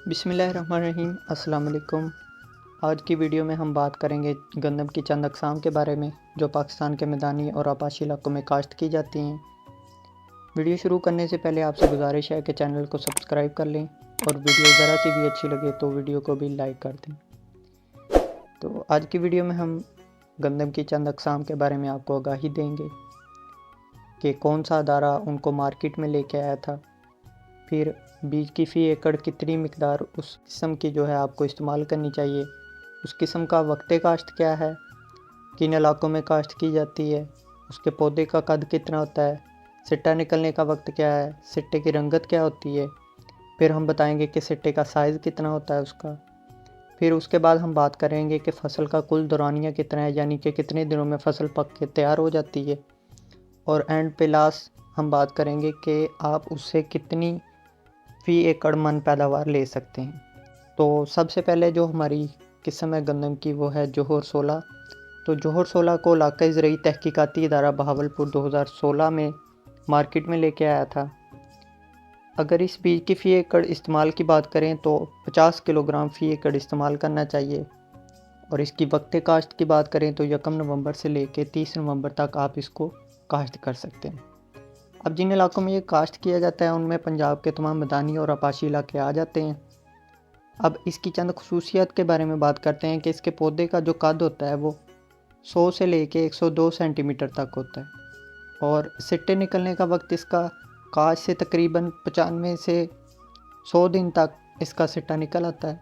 बिस्मिल्लाहिर्रहमानिर्रहीम। अस्सलाम वालेकुम। आज की वीडियो में हम बात करेंगे गंदम की चंद अक़साम के बारे में जो पाकिस्तान के मैदानी और आबाशी इलाकों में काश्त की जाती हैं। वीडियो शुरू करने से पहले आपसे गुजारिश है कि चैनल को सब्सक्राइब कर लें और वीडियो ज़रा सी भी अच्छी लगे तो वीडियो को भी लाइक कर दें। तो आज की वीडियो में हम गंदम की चंद अक़साम के बारे में आपको आगाही देंगे कि कौन सा अदारा उनको मार्केट में लेके आया था, फिर बीज की फ़ी एकड़ कितनी मिकदार उस किस्म की जो है आपको इस्तेमाल करनी चाहिए, उस किस्म का वक्ते काश्त क्या है, किन इलाकों में काश्त की जाती है, उसके पौधे का कद कितना होता है, सिट्टा निकलने का वक्त क्या है, सिट्टे की रंगत क्या होती है, फिर हम बताएंगे कि सिट्टे का साइज़ कितना होता है उसका। फिर उसके बाद हम बात करेंगे कि फ़सल का कुल दौरानिया कितना है, यानी कि कितने दिनों में फ़सल पक के तैयार हो जाती है। और एंड पे लास्ट हम बात करेंगे कि आप उससे कितनी फ़ी एकड़ मन पैदावार ले सकते हैं। तो सबसे पहले जो हमारी किस्म है गंदम की वो है जोहर 16। तो जोहर 16 को इलाक़ाई ज़रई तहकीकाती इदारा बहावलपुर 2016 में मार्केट में लेके आया था। अगर इस बीज की फ़ी एकड़ इस्तेमाल की बात करें तो 50 किलोग्राम फ़ी एकड़ इस्तेमाल करना चाहिए। और इसकी वक्त काश्त की बात करें तो 1 नवंबर से लेकर 30 नवंबर तक आप इसको काश्त कर सकते हैं। अब जिन इलाकों में ये काश्त किया जाता है उनमें पंजाब के तमाम मैदानी और आबाशी इलाके आ जाते हैं। अब इसकी चंद खसूसियात के बारे में बात करते हैं कि इसके पौधे का जो कद होता है वो 100 से लेके 102 सेंटीमीटर तक होता है और सिट्टे निकलने का वक्त इसका काश से तकरीबन 95 से 100 दिन तक इसका सिट्टा निकल आता है।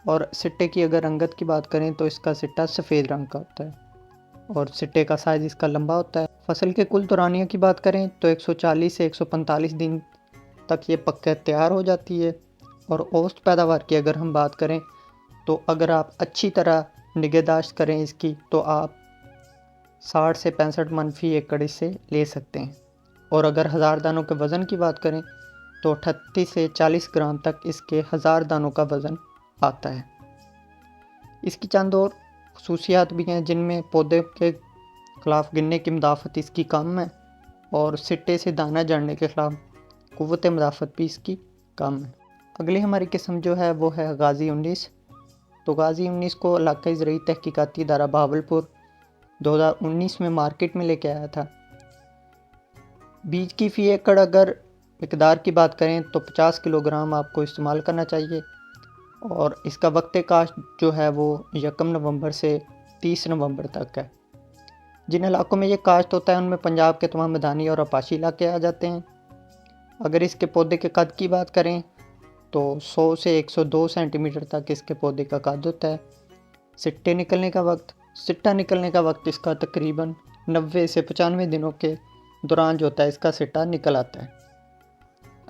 और सिट्टे की अगर रंगत की बात करें तो इसका सिट्टा सफ़ेद रंग का होता है और सिट्टे का साइज़ इसका लंबा होता है। फसल के कुल दौरानिया की बात करें तो 140 से 145 दिन तक ये पक कर तैयार हो जाती है। और औसत पैदावार की अगर हम बात करें तो अगर आप अच्छी तरह निगहदाश्त करें इसकी तो आप 60 से 65 मन फ़ी एकड़ इससे ले सकते हैं। और अगर 1000 दानों के वज़न की बात करें तो 38 से 40 ग्राम तक इसके 1000 दानों का वज़न आता है। इसकी चंद और खसूसियात भी हैं जिनमें पौधे के ख़िलाफ़ गिरने की मदाफ़त इसकी कम है और सिट्टे से दाना जड़ने के ख़िलाफ़ क़ुव्वत मदाफ़त भी इसकी कम है। अगली हमारी किस्म जो है वो है गाज़ी 19। तो गाज़ी 19 को इलाक़ाई ज़रई तहकीकाती इदारा बहावलपुर 2019 में मार्केट में लेके आया था। बीज की फ़ी एकड़ अगर मिकदार की बात करें तो 50 किलोग्राम आपको इस्तेमाल करना चाहिए और इसका वक्त काश्त जो है वो 1 नवंबर से 30 नवंबर तक है। जिन इलाकों में ये काश्त होता है उनमें पंजाब के तमाम मैदानी और आबाशी इलाके आ जाते हैं। अगर इसके पौधे के कद की बात करें तो 100 से 102 सेंटीमीटर तक इसके पौधे का कद होता है। सिट्टा निकलने का वक्त इसका तकरीबन 90 से 95 दिनों के दौरान जो होता है इसका सिट्टा निकल आता है।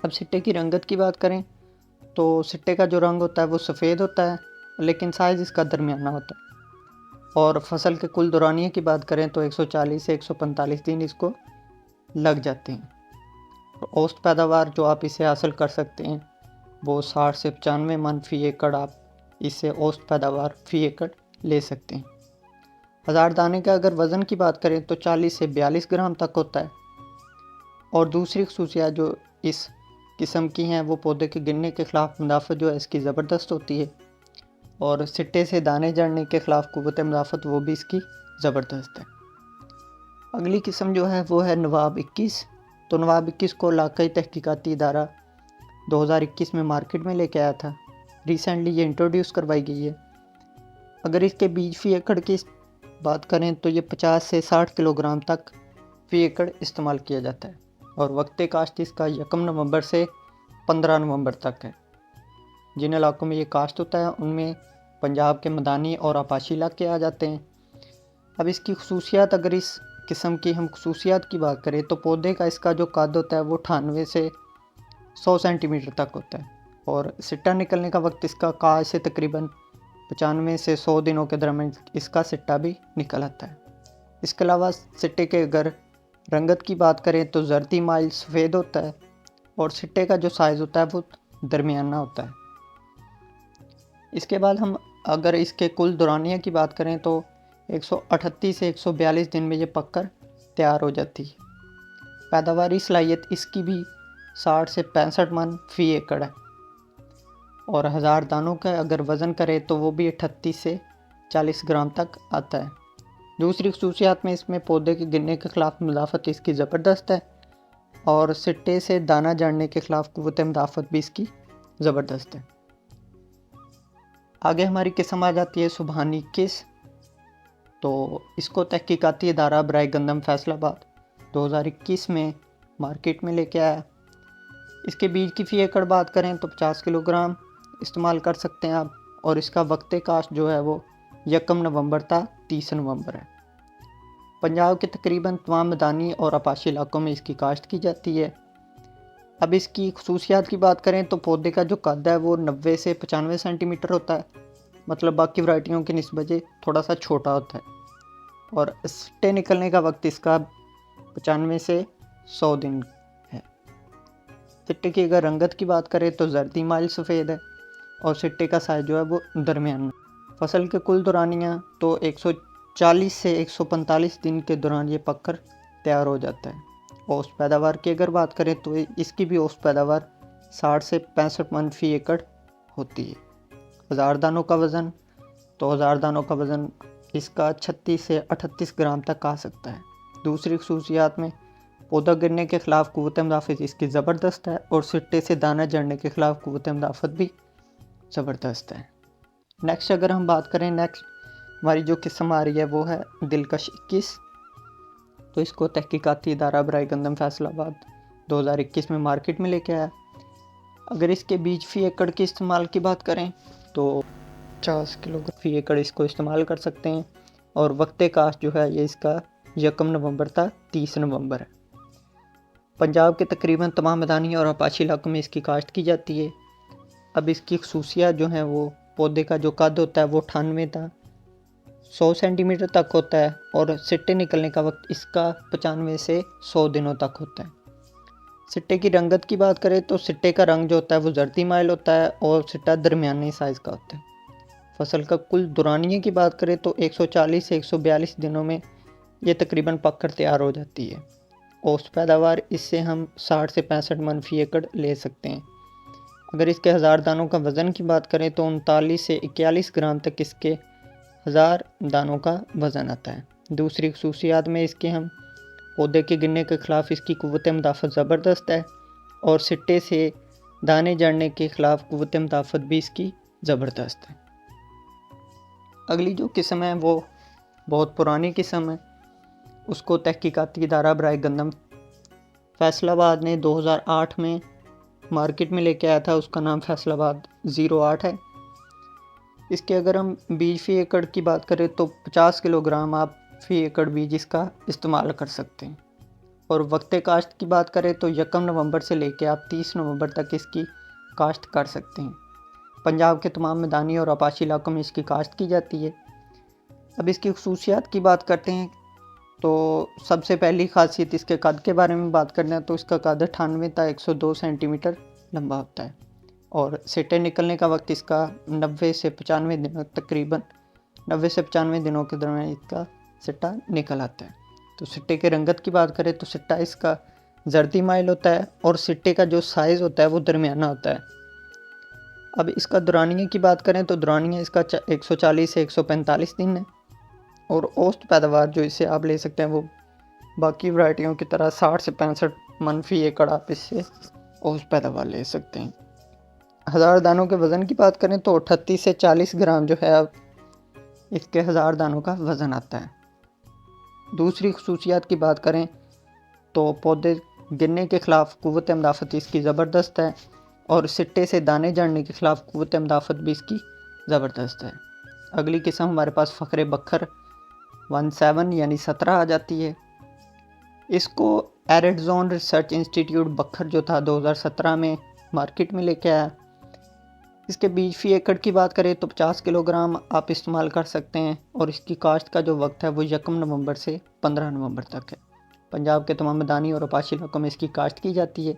अब सिट्टे की रंगत की बात करें तो सिट्टे का जो रंग होता है वो सफ़ेद होता है लेकिन साइज़ इसका दरमियाना होता है। और फसल के कुल दौरानिया की बात करें तो 140 से 145 दिन इसको लग जाते हैं। और औसत पैदावार जो आप इसे हासिल कर सकते हैं वो 60 से 95 मन फ़ी एकड़ आप इससे औसत पैदावार फ़ी एकड़ ले सकते हैं। 1000 दाने का अगर वज़न की बात करें तो 40 से 42 ग्राम तक होता है। और दूसरी खसूसियात जो इस किस्म की हैं वो पौधे के गिरने के ख़िलाफ़ मदाफ़त जो है इसकी ज़बरदस्त होती है और सिट्टे से दाने जड़ने के ख़िलाफ़ क़ुव्वत मदाफ़त वो भी इसकी ज़बरदस्त है। अगली किस्म जो है वो है नवाब 21। तो नवाब 21 को इलाक़ाई तहकीकाती इदारा 2021 में मार्केट में लेके आया था। रिसेंटली ये इंट्रोड्यूस करवाई गई है। अगर इसके बीज फ़ी एकड़ की बात करें तो ये 50 से 60 किलोग्राम तक फ़ी एकड़ इस्तेमाल किया जाता है और वक्त काश्त इसका 1 नवंबर से 15 नवंबर तक है। जिन इलाकों में ये काश्त होता है उनमें पंजाब के मैदानी और आबाशी इलाके आ जाते हैं। अब इसकी खसूसियात अगर इस किस्म की हम खसूसियात की बात करें तो पौधे का इसका जो कद होता है वो 98 से 100 सेंटीमीटर तक होता है और सिट्टा निकलने का वक्त इसका काश से तकरीबन 95 से 100 दिनों के दरमियान इसका सिट्टा भी निकल आता है। इसके अलावा सिट्टे के अगर रंगत की बात करें तो जर्दी माइल सफ़ेद होता है और सिट्टे का जो साइज़ होता है वो दरमियाना होता है। इसके बाद हम अगर इसके कुल दौरानिया की बात करें तो 138 से 142 दिन में ये पककर तैयार हो जाती है। पैदावारी सलाहियत इसकी भी 60 से 65 मन फ़ी एकड़ है। और 1000 दानों का अगर वज़न करे तो वो भी 38 से 40 ग्राम तक आता है। दूसरी खसूसियात में इसमें पौधे के गिरने के ख़िलाफ़ मुदाफ़त इसकी ज़बरदस्त है और सिट्टे से दाना जड़ने के ख़िलाफ़ क़ुव्वत मुदाफ़त भी इसकी ज़बरदस्त है। आगे हमारी किस्म आ जाती है सुबहानी 21। तो इसको तहकीकाती इदारा बराए गंदम फैसलाबाद 2021 में मार्केट में लेके आया। इसके बीज की फ़ी एकड़ बात करें तो 50 किलोग्राम इस्तेमाल कर सकते हैं आप, और इसका वक्त काश्त जो है वो 1 नवंबर था 30 नवंबर है। पंजाब के तकरीबन तमाम मैदानी और आपाशी इलाकों में इसकी काश्त की जाती है। अब इसकी खसूसियात की बात करें तो पौधे का जो कद है वो 90 से 95 सेंटीमीटर होता है, मतलब बाकी वैरायटियों की निस्बत थोड़ा सा छोटा होता है। और सिट्टे निकलने का वक्त इसका 95 से 100 दिन है। सिट्टे की अगर रंगत की बात करें तो जर्दी माइल सफ़ेद है और सिट्टे का साइज जो है वो दरमियाना। फसल के कुल दौरानिया तो 140 से 145 दिन के दौरान ये पककर तैयार हो जाता है। औसत पैदावार की अगर बात करें तो इसकी भी औसत पैदावार 60 से 65 मन फ़ी एकड़ होती है। 1000 दानों का वज़न तो 1000 दानों का वज़न इसका 36 से 38 ग्राम तक आ सकता है। दूसरी खसूसियात में पौधा गिरने के ख़िलाफ़ क़ुव्वत मुदाफ़त इसकी ज़बरदस्त है और सिट्टे से दाना जड़ने के ख़िलाफ़ क़ुव्वत मुदाफ़त भी ज़बरदस्त है। नेक्स्ट अगर हम बात करें, नेक्स्ट हमारी जो किस्म आ रही है वो है दिलकश 21। तो इसको तहकीकाती इदारा बराए गंदम फैसलाबाद 2021 में मार्केट में लेके आया। अगर इसके बीज फ़ी एकड़ के इस्तेमाल की बात करें तो 50 किलोग्राम फ़ी एकड़ इसको इस्तेमाल कर सकते हैं, और वक्त काश्त जो है ये इसका 1 नवंबर था 30 नवंबर है। पंजाब के तकरीबन तमाम मैदानी और आपाशी इलाकों में इसकी काश्त की जाती है। अब इसकी खसूसियात जो हैं वो पौधे का जो कद होता है वो 98 था 100 सेंटीमीटर तक होता है, और सिट्टे निकलने का वक्त इसका 95 से 100 दिनों तक होता है। सिट्टे की रंगत की बात करें तो सिट्टे का रंग जो होता है वो जर्दी माइल होता है और सिट्टा दरमियाने साइज़ का होता है। फसल का कुल दौरानिये की बात करें तो 140 से 142 दिनों में ये तकरीबन पककर तैयार हो जाती है। औसत पैदावार इससे हम 60 से 65 मन फ़ी एकड़ ले सकते हैं। अगर इसके 1000 दानों का वज़न की बात करें तो 39 से 41 ग्राम तक इसके 1000 दानों का वज़न आता है। दूसरी खसूसियात में इसके हम पौधे के गिरने के ख़िलाफ़ इसकी क़ुव्वत मुदाफ़त ज़बरदस्त है, और सिट्टे से दाने जड़ने के ख़िलाफ़ क़ुव्वत मुदाफ़त भी इसकी ज़बरदस्त है। अगली जो किस्म है वो बहुत पुरानी किस्म है, उसको तहकीकाती इदारा बराए गंदम फैसलाबाद ने 2008 में मार्केट में लेके आया था। उसका नाम फैसलाबाद 08 है। इसके अगर हम बीज फ़ी एकड़ की बात करें तो 50 किलोग्राम आप फ़ी एकड़ बीज इसका इस्तेमाल कर सकते हैं, और वक्त काश्त की बात करें तो 1 नवंबर से लेकर आप 30 नवंबर तक इसकी काश्त कर सकते हैं। पंजाब के तमाम मैदानी और आपाशी इलाकों में इसकी काश्त की जाती है। अब इसकी खसूसियात की बात करते हैं तो सबसे पहली खासियत इसके कद के बारे में बात करना है तो इसका कद 98 था 102 सेंटीमीटर लंबा होता है, और सिट्टे निकलने का वक्त इसका 90 से 95 दिनों तकरीबन 90 से 95 दिनों के दरमियान इसका सिट्टा निकल आता है। तो सिट्टे के रंगत की बात करें तो सिट्टा इसका जर्दी माइल होता है, और सिट्टे का जो साइज़ होता है वो दरमियाना होता है। अब इसका दौरानिये की बात करें तो दौरानिया इसका 140 से 145 दिन है, और औसत पैदावार जो इससे आप ले सकते हैं वो बाकी वैरायटियों की तरह 60 से 65 मन फ़ी एकड़ आप इससे औसत पैदावार ले सकते हैं। 1000 दानों के वज़न की बात करें तो 38 से 40 ग्राम जो है अब इसके 1000 दानों का वज़न आता है। दूसरी खसूसियात की बात करें तो पौधे गिरने के ख़िलाफ़ क़ुव्वत मुदाफ़त इसकी ज़बरदस्त है, और सिट्टे से दाने जड़ने के ख़िलाफ़ क़ुव्वत मुदाफ़त भी इसकी ज़बरदस्त है। अगली किस्म हमारे पास फ़खरे बखर 17 यानी 17 आ जाती है। इसको एरिड जोन रिसर्च इंस्टीट्यूट बखर जो था 2017 में मार्केट में लेके आया। इसके बीज फ़ी एकड़ की बात करें तो 50 किलोग्राम आप इस्तेमाल कर सकते हैं, और इसकी काश्त का जो वक्त है वो 1 नवंबर से 15 नवंबर तक है। पंजाब के तमाम मैदानी और आपाशी इलाकों में इसकी काश्त की जाती है।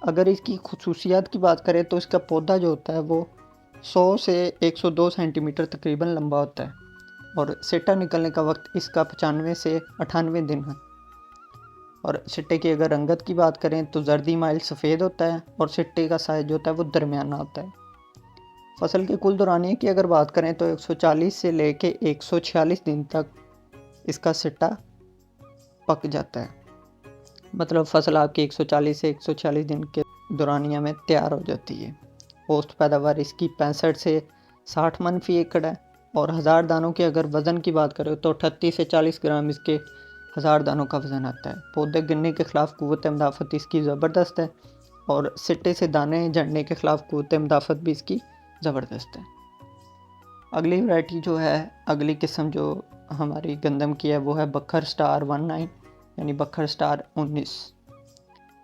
अगर इसकी खसूसियात की बात करें तो इसका पौधा जो होता है वो 100 से 102 सेंटीमीटर तकरीबन लंबा होता है, और सिट्टा निकलने का वक्त इसका 95 से 98 दिन है। और सिट्टे की अगर रंगत की बात करें तो जर्दी माइल सफ़ेद होता है, और सिट्टे का साइज जो होता है वो दरमियाना होता है। फसल के कुल दौरानिए की अगर बात करें तो 140 से लेके 146 दिन तक इसका सिट्टा पक जाता है। मतलब फसल आपकी 140 से 146 दिन के दौरानिया में तैयार हो जाती है। औसत पैदावार इसकी 65 से 60 मन फी एकड़ है। और 1000 दानों के अगर वज़न की बात करें तो 38 से 40 ग्राम इसके 1000 दानों का वज़न आता है। पौधे गिरने के ख़िलाफ़ क़ुव्वत मुदाफ़त इसकी ज़बरदस्त है और सिट्टे से दाने झड़ने के ख़िलाफ़ क़ुव्वत मुदाफ़त भी इसकी ज़बरदस्त है। अगली वैरायटी जो है, अगली किस्म जो हमारी गंदम की है वो है बखर स्टार 19 यानी बखर स्टार 19।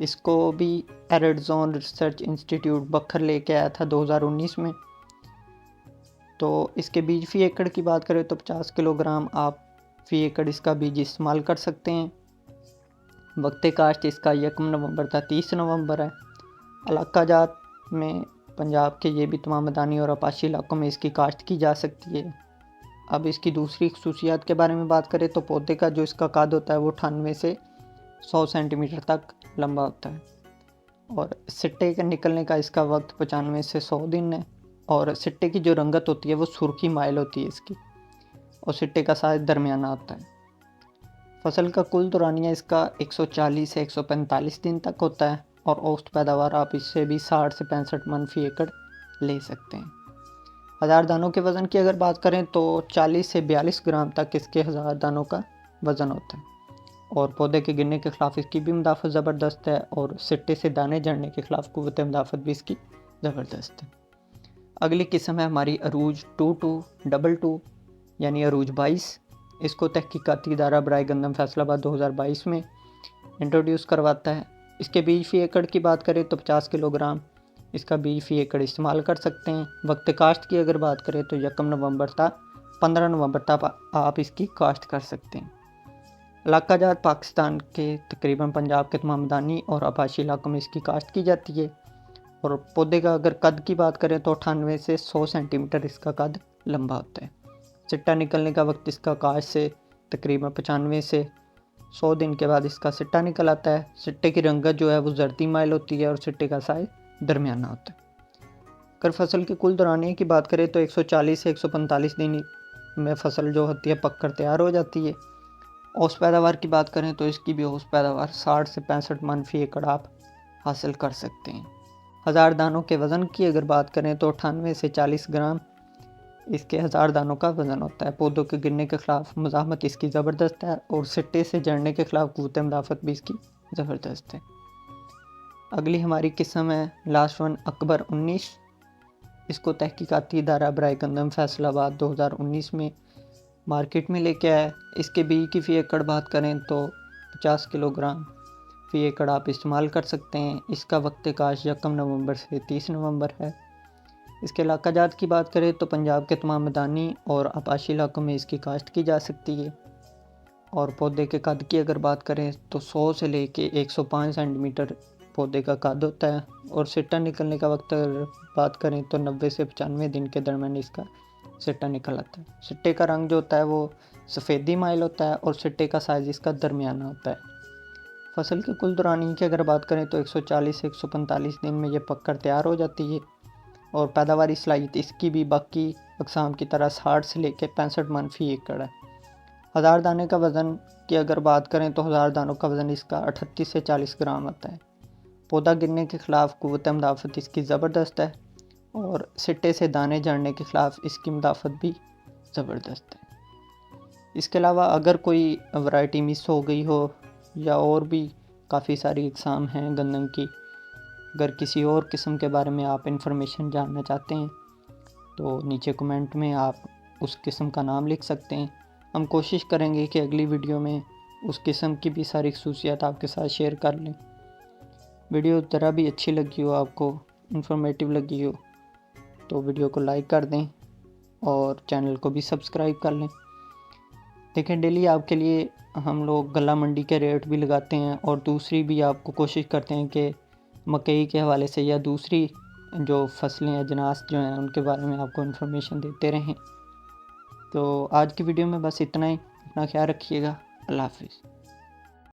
इसको भी एरिडजोन रिसर्च इंस्टीट्यूट बखर लेके आया था 2019 में। तो इसके बीज फ़ी एकड़ की बात करें तो 50 किलोग्राम आप फ़ी एकड़ इसका बीज इस्तेमाल कर सकते हैं। वक्त काश्त इसका 1 नवंबर था 30 नवंबर है। इलाका जात में पंजाब के ये भी तमाम मैदानी और आपाशी इलाकों में इसकी काश्त की जा सकती है। अब इसकी दूसरी खसूसियात के बारे में बात करें तो पौधे का जो इसका कद होता है वो 98 से 100 सेंटीमीटर तक लंबा होता है और सिट्टे के निकलने का इसका वक्त 95 से 100 दिन है। और सिट्टे की जो रंगत होती है वो सुर्खी माइल होती है इसकी और सिट्टे का साइज दरमियाना होता है। फसल का कुल दौरानिया इसका 140 से 145 दिन तक होता है और औसत पैदावार आप इससे भी 60 से 65 मन फी एकड़ ले सकते हैं। 1000 दानों के वज़न की अगर बात करें तो 40 से 42 ग्राम तक इसके 1000 दानों का वज़न होता है और पौधे के गिरने के ख़िलाफ़ इसकी भी मुदाफ़त ज़बरदस्त है और सिट्टे से दाने झड़ने के ख़िलाफ़ क़ुव्वत मुदाफ़त भी इसकी ज़बरदस्त है। अगली किस्म है हमारी अरूज 2222 यानी अरूज 22। इसको तहकीकाती इदारा बराए गंदम फैसलाबाद 2022 में इंट्रोड्यूस करवाता है। इसके बीज फ़ी एकड़ की बात करें तो 50 किलोग्राम इसका बीज फ़ी एकड़ इस्तेमाल कर सकते हैं। वक्त काश्त की अगर बात करें तो 1 नवंबर तक 15 नवंबर तक आप इसकी काश्त कर सकते हैं। इलाका जात पाकिस्तान के तकरीबन पंजाब के तमाम मैदानी और आपाशी इलाकों में इसकी काश्त की जाती है। और पौधे का अगर कद की बात करें तो 98 से 100 सेंटीमीटर इसका कद लंबा होता है। सिट्टा निकलने का वक्त इसका काश्त से तकरीबन 95 से 100 दिन के बाद इसका सिट्टा निकल आता है। सिट्टे की रंगत जो है वो जर्दी माइल होती है और सिट्टे का साइज दरमियाना होता है। अगर फसल के कुल दौरानिए की बात करें तो 140 से 145 दिन में फसल जो होती है पक कर तैयार हो जाती है। औसत पैदावार की बात करें तो इसकी भी औसत पैदावार 60 से 65 मन फी एकड़ आप हासिल कर सकते हैं। 1000 दानों के वज़न की अगर बात करें तो 98 से 40 ग्राम इसके 1000 दानों का वज़न होता है। पौधों के गिरने के ख़िलाफ़ मुज़ाहमत इसकी ज़बरदस्त है और सिट्टे से जड़ने के ख़िलाफ़ क़ुव्वत मुदाफ़त भी इसकी ज़बरदस्त है। अगली हमारी किस्म है लास्ट वन अकबर 19। इसको तहकीकाती इदारा बराए गंदम फैसलाबाद 2019 में मार्केट में लेके आया। इसके बीज की फ़ी एकड़ बात करें तो 50 किलोग्राम फ़ी एकड़ आप इस्तेमाल कर सकते हैं। इसका वक्त काश्त 1 नवंबर से 30 नवंबर है। इसके इलाका जात की बात करें तो पंजाब के तमाम मैदानी और आपाशी इलाकों में इसकी काश्त की जा सकती है। और पौधे के कद की अगर बात करें तो 100 से लेके 105 सेंटीमीटर पौधे का कद होता है और सिट्टा निकलने का वक्त अगर बात करें तो 90 से 95 दिन के दरमियान इसका सिट्टा निकल आता है। सिट्टे का रंग जो होता है वो सफ़ेदी माइल होता है और सिट्टे का साइज़ इसका दरमियाना होता है। फसल के कुल दौरानिए की अगर बात करें तो 140 से 145 दिन में ये पककर तैयार हो जाती है और पैदावारी सलाहियत इसकी भी बाकी अक़साम की तरह 60 से लेकर 65 मन फी एकड़ है। 1000 दाने का वज़न की अगर बात करें तो 1000 दानों का वज़न इसका 38 से 40 ग्राम होता है। पौधा गिरने के ख़िलाफ़ क़ुव्वत मुदाफ़त इसकी ज़बरदस्त है और सिट्टे से दाने झड़ने के ख़िलाफ़ इसकी मुदाफ़त भी ज़बरदस्त है। इसके अलावा अगर कोई वैरायटी मिस हो गई हो या और भी काफ़ी सारी अक़साम हैं गंदम की, अगर किसी और किस्म के बारे में आप इन्फॉर्मेशन जानना चाहते हैं तो नीचे कमेंट में आप उस किस्म का नाम लिख सकते हैं। हम कोशिश करेंगे कि अगली वीडियो में उस किस्म की भी सारी खसूसियात आपके साथ शेयर कर लें। वीडियो ज़रा भी अच्छी लगी हो, आपको इन्फॉर्मेटिव लगी हो तो वीडियो को लाइक कर दें और चैनल को भी सब्सक्राइब कर लें। देखें, डेली आपके लिए हम लोग गला मंडी के रेट भी लगाते हैं और दूसरी भी आपको कोशिश करते हैं कि मकई के हवाले से या दूसरी जो फसलें या अजनास जो हैं उनके बारे में आपको इन्फॉर्मेशन देते रहें। तो आज की वीडियो में बस इतना ही। अपना ख्याल रखिएगा। अल्लाह हाफ़िज़।